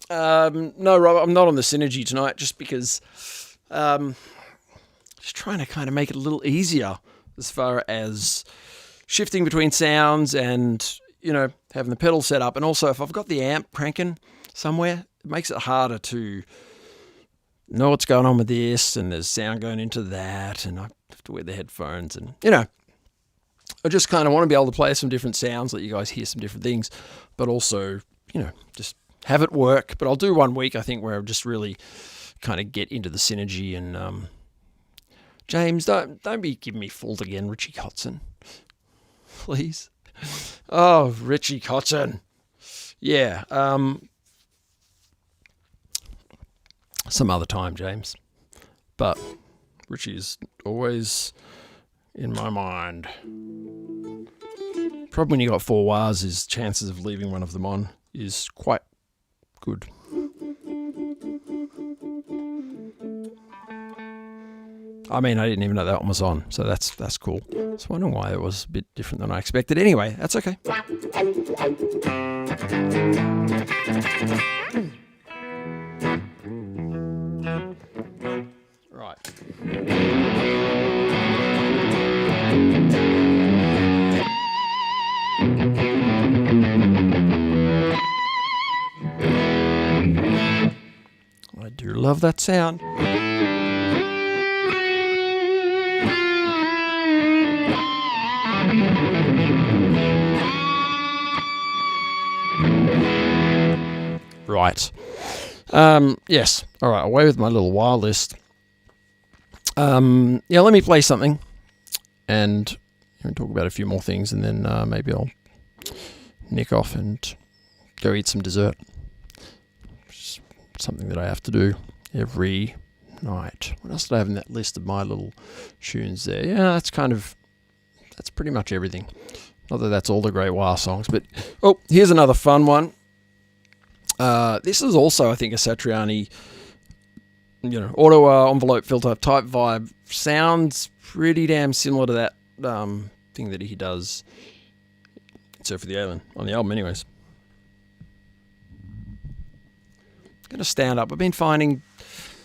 No, Rob, I'm not on the Synergy tonight just because just trying to kind of make it a little easier as far as shifting between sounds and, you know, having the pedal set up. And also, if I've got the amp cranking somewhere, it makes it harder to know what's going on with this, and there's sound going into that, and I have to wear the headphones, and, you know, I just kind of want to be able to play some different sounds, let you guys hear some different things, but also, you know, just have it work. But I'll do 1 week, I think, where I'll just really kind of get into the Synergy. And James, don't be giving me fault again, Richie Kotzen, please. Oh, Richie Kotzen. Yeah. Some other time, James. But Richie's always in my mind. Problem when you got 4 wahs is chances of leaving one of them on is quite good. I mean, I didn't even know that one was on, so that's cool. I was wondering why it was a bit different than I expected. Anyway, that's okay. Right. I do love that sound. Right. Yes. All right. Away with my little wah list. Let me play something and talk about a few more things, and then maybe I'll nick off and go eat some dessert. It's something that I have to do every night. What else did I have in that list of my little tunes there? Yeah, that's pretty much everything. Not that that's all the great wah songs, but here's another fun one. This is also, I think, a Satriani, auto envelope filter type vibe. Sounds pretty damn similar to that thing that he does in Surf for the Alien on the album, anyways. Gonna stand up. I've been finding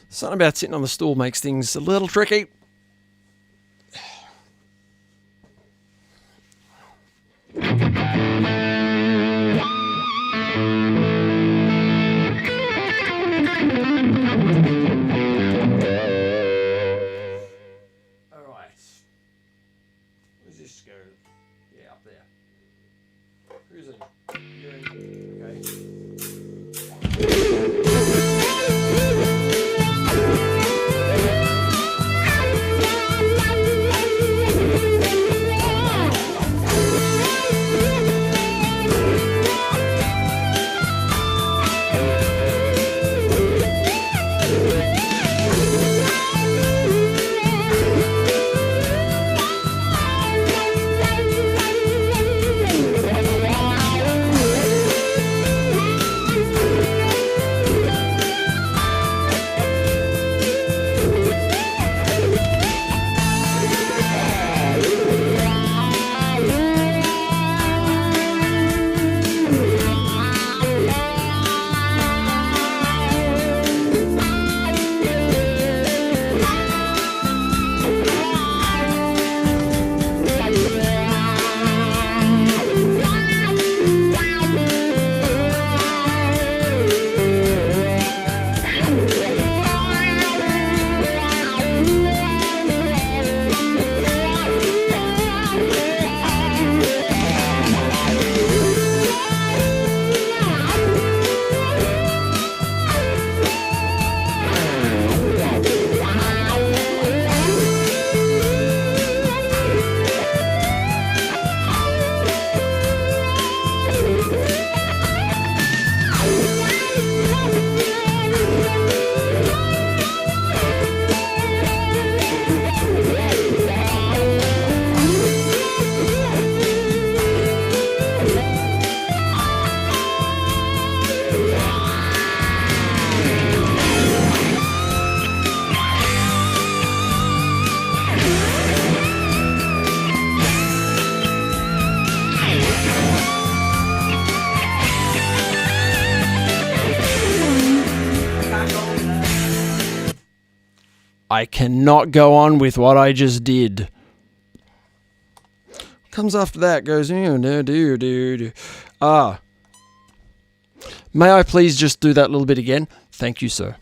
something about sitting on the stool makes things a little tricky. Yeah, up there. Who's in? You're in. I cannot go on with what I just did. Comes after that, goes, may I please just do that little bit again? Thank you, sir.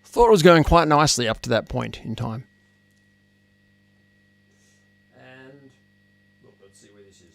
Thought it was going quite nicely up to that point in time. And look, let's see where this is.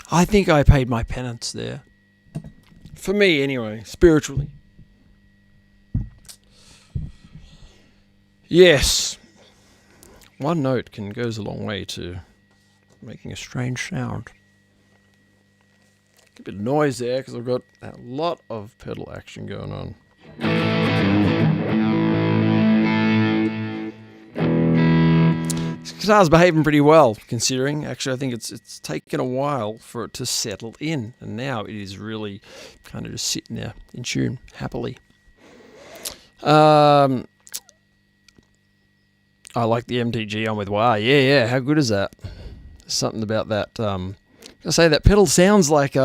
I think I paid my penance there. For me, anyway, spiritually. Yes. One note goes a long way to making a strange sound. A bit of noise there because I've got a lot of pedal action going on. This guitar's behaving pretty well, considering. Actually, I think it's taken a while for it to settle in, and now it is really kind of just sitting there in tune, happily. I like the MTG on with wah. Yeah. How good is that? There's something about that. I say that pedal sounds like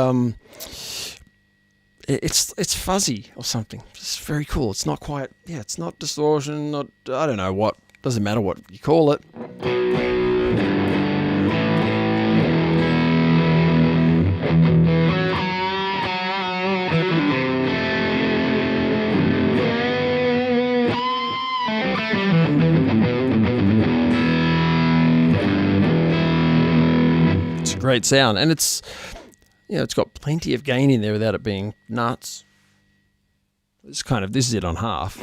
it's fuzzy or something. It's very cool. It's not quite. Yeah, it's not distortion. Not I don't know what. Doesn't matter what you call it. It's a great sound, and it's got plenty of gain in there without it being nuts. This is it on half.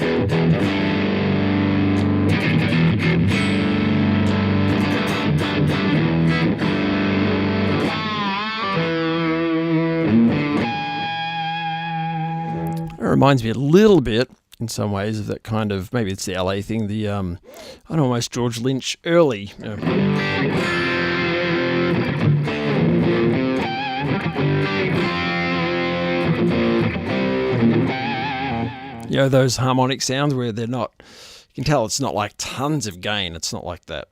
It reminds me a little bit, in some ways, of that kind of, maybe it's the LA thing, the almost George Lynch early. Those harmonic sounds where they're not, you can tell it's not like tons of gain. It's not like the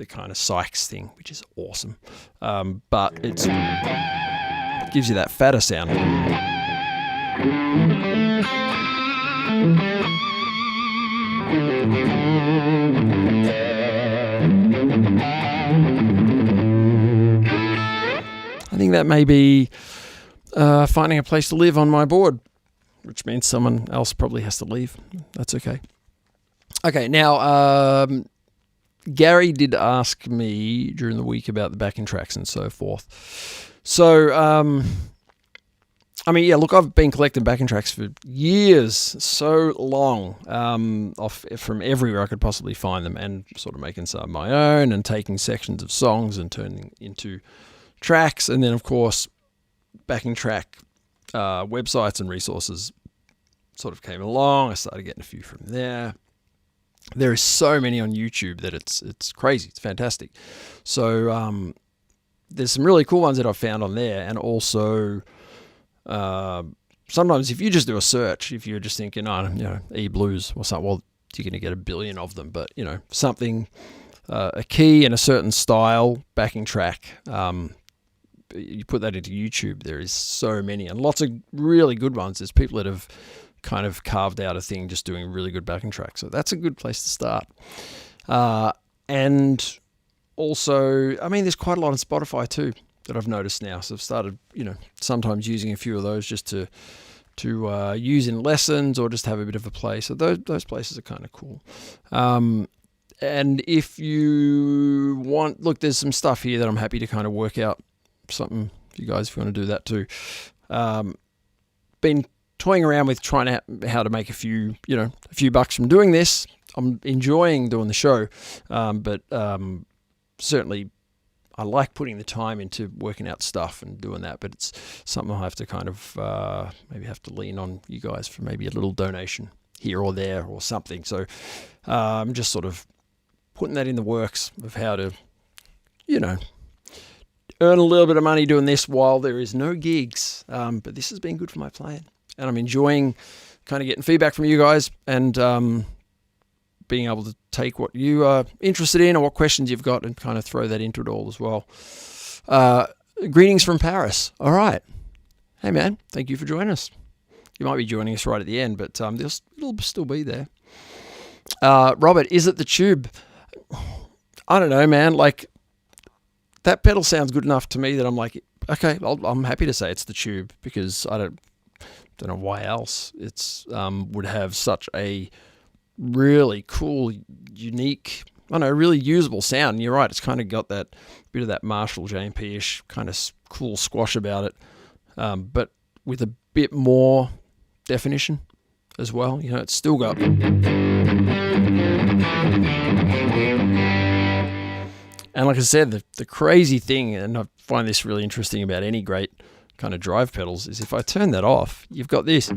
kind of Sykes thing, which is awesome. But it gives you that fatter sound. I think that may be finding a place to live on my board, which means someone else probably has to leave. That's okay. Okay, now, Gary did ask me during the week about the backing tracks and so forth. So, look, I've been collecting backing tracks for years, so long, from everywhere I could possibly find them, and sort of making some of my own and taking sections of songs and turning into tracks. And then, of course, backing track websites and resources sort of came along. I started getting a few from there. There are so many on YouTube that it's crazy. It's fantastic. So there's some really cool ones that I've found on there, and also sometimes if you just do a search, if you're just thinking, E-blues or something, well, you're going to get a billion of them. But something, a key in a certain style backing track. You put that into YouTube, there is so many, and lots of really good ones. There's people that have kind of carved out a thing just doing really good backing tracks. So that's a good place to start. And also, there's quite a lot on Spotify too that I've noticed now. So I've started, sometimes using a few of those just to use in lessons or just have a bit of a play. So those places are kind of cool. And if you want, look, there's some stuff here that I'm happy to kind of work out something for you guys if you want to do that too. Been toying around with trying out how to make a few bucks from doing this. I'm enjoying doing the show, but certainly I like putting the time into working out stuff and doing that, but it's something I have to kind of maybe have to lean on you guys for maybe a little donation here or there or something. So I'm just sort of putting that in the works of how to, earn a little bit of money doing this while there is no gigs. But this has been good for my playing, and I'm enjoying kind of getting feedback from you guys and being able to take what you are interested in or what questions you've got and kind of throw that into it all as well. Greetings from Paris. All right. Hey, man, thank you for joining us. You might be joining us right at the end, but it'll still be there. Robert, is it the tube? I don't know, man. Like, that pedal sounds good enough to me that I'm like, okay, I'm happy to say it's the tube, because I don't know why else it's would have such a really cool, unique, I know, really usable sound. And you're right, it's kind of got that bit of that Marshall J&P-ish kind of cool squash about it, but with a bit more definition as well. You know, it's still got... And like I said, the crazy thing, and I find this really interesting about any great kind of drive pedals, is if I turn that off, you've got this.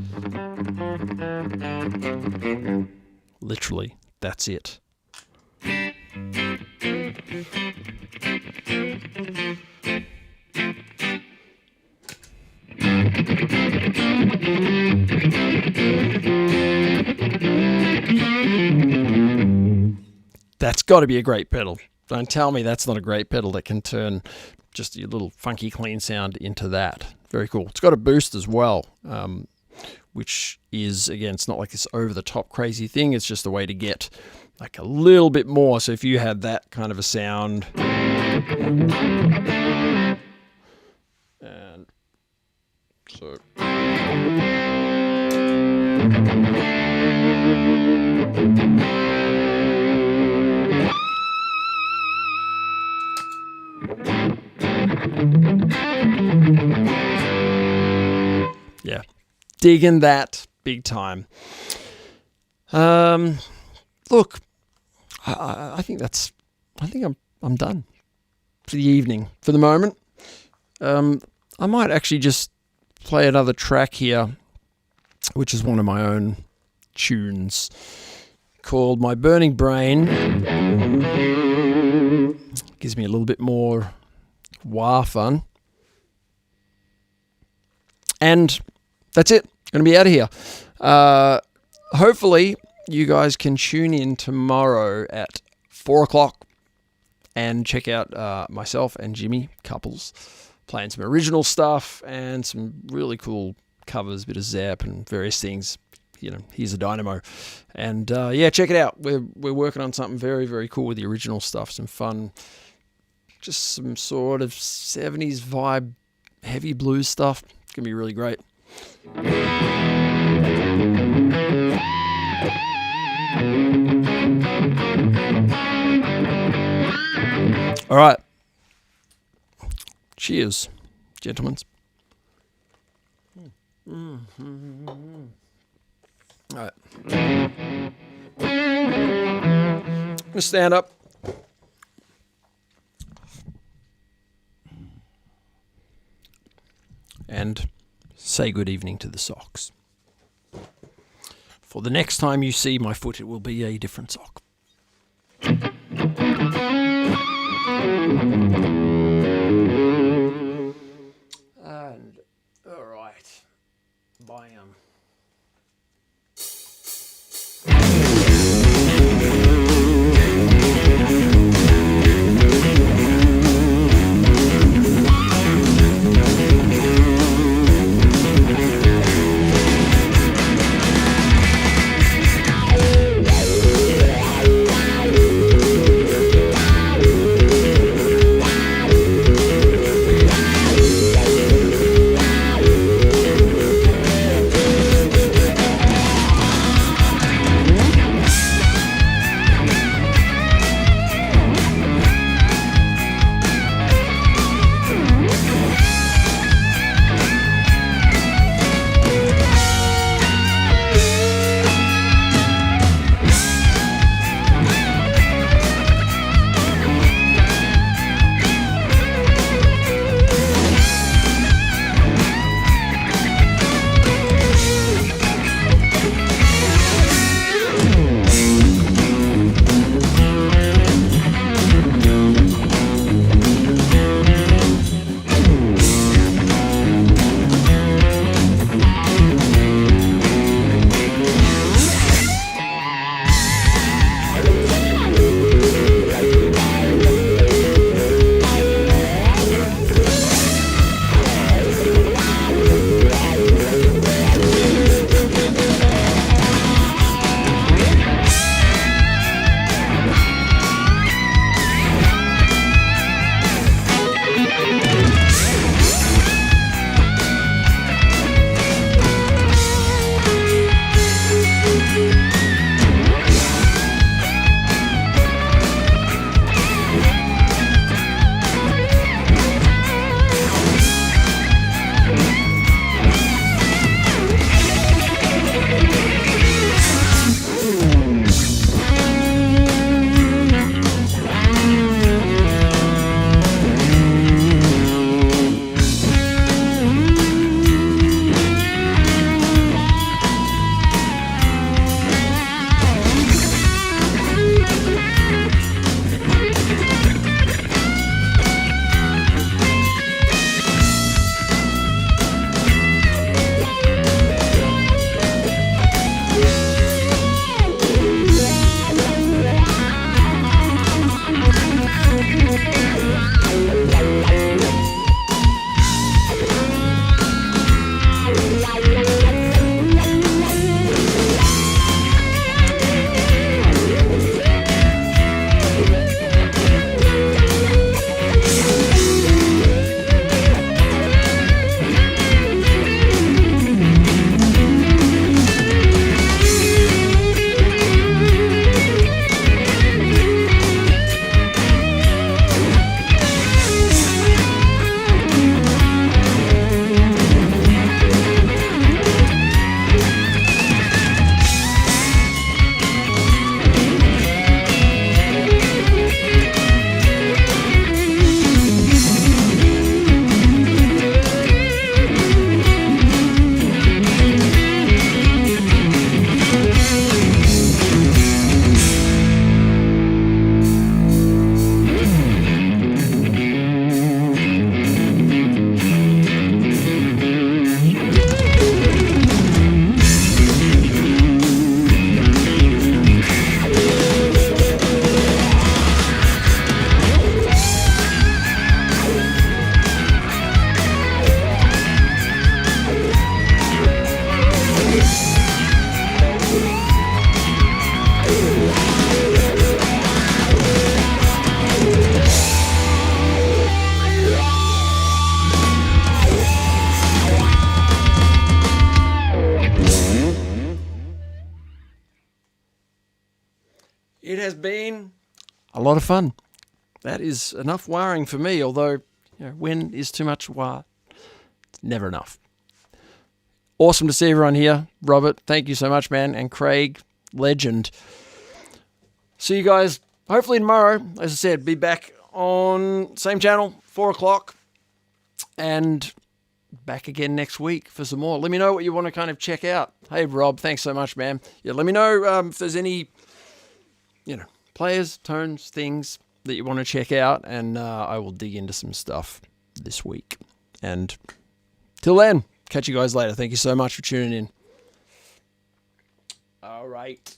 Literally, that's it. That's got to be a great pedal. Don't tell me that's not a great pedal that can turn just your little funky clean sound into that. Very cool. It's got a boost as well, which is, again, it's not like this over-the-top crazy thing. It's just a way to get like a little bit more. So if you had that kind of a sound, and so... Yeah, digging that big time. Look, I think I'm done for the evening for the moment. I might actually just play another track here, which is one of my own tunes called My Burning Brain. Gives me a little bit more wah fun. And that's it. Going to be out of here. Hopefully you guys can tune in tomorrow at 4 o'clock and check out myself and Jimmy Couples playing some original stuff and some really cool covers, a bit of Zap and various things. You know, here's a dynamo. And yeah, check it out. We're working on something very, very cool with the original stuff. Some fun, just some sort of 70s vibe, heavy blues stuff. It's going to be really great. All right. Cheers, gentlemen. All right. I'm going to stand up. And say good evening to the socks. For the next time you see my foot, it will be a different sock. And, all right. Bam. has been a lot of fun. That is enough wiring for me, although when is too much wire? It's never enough. Awesome to see everyone here. Robert, thank you so much, man. And Craig, legend. See you guys hopefully tomorrow. As I said, be back on same channel, 4 o'clock. And back again next week for some more. Let me know what you want to kind of check out. Hey, Rob, thanks so much, man. Yeah, let me know if there's any, players, tones, things that you want to check out, and I will dig into some stuff this week. And till then, catch you guys later. Thank you so much for tuning in. All right.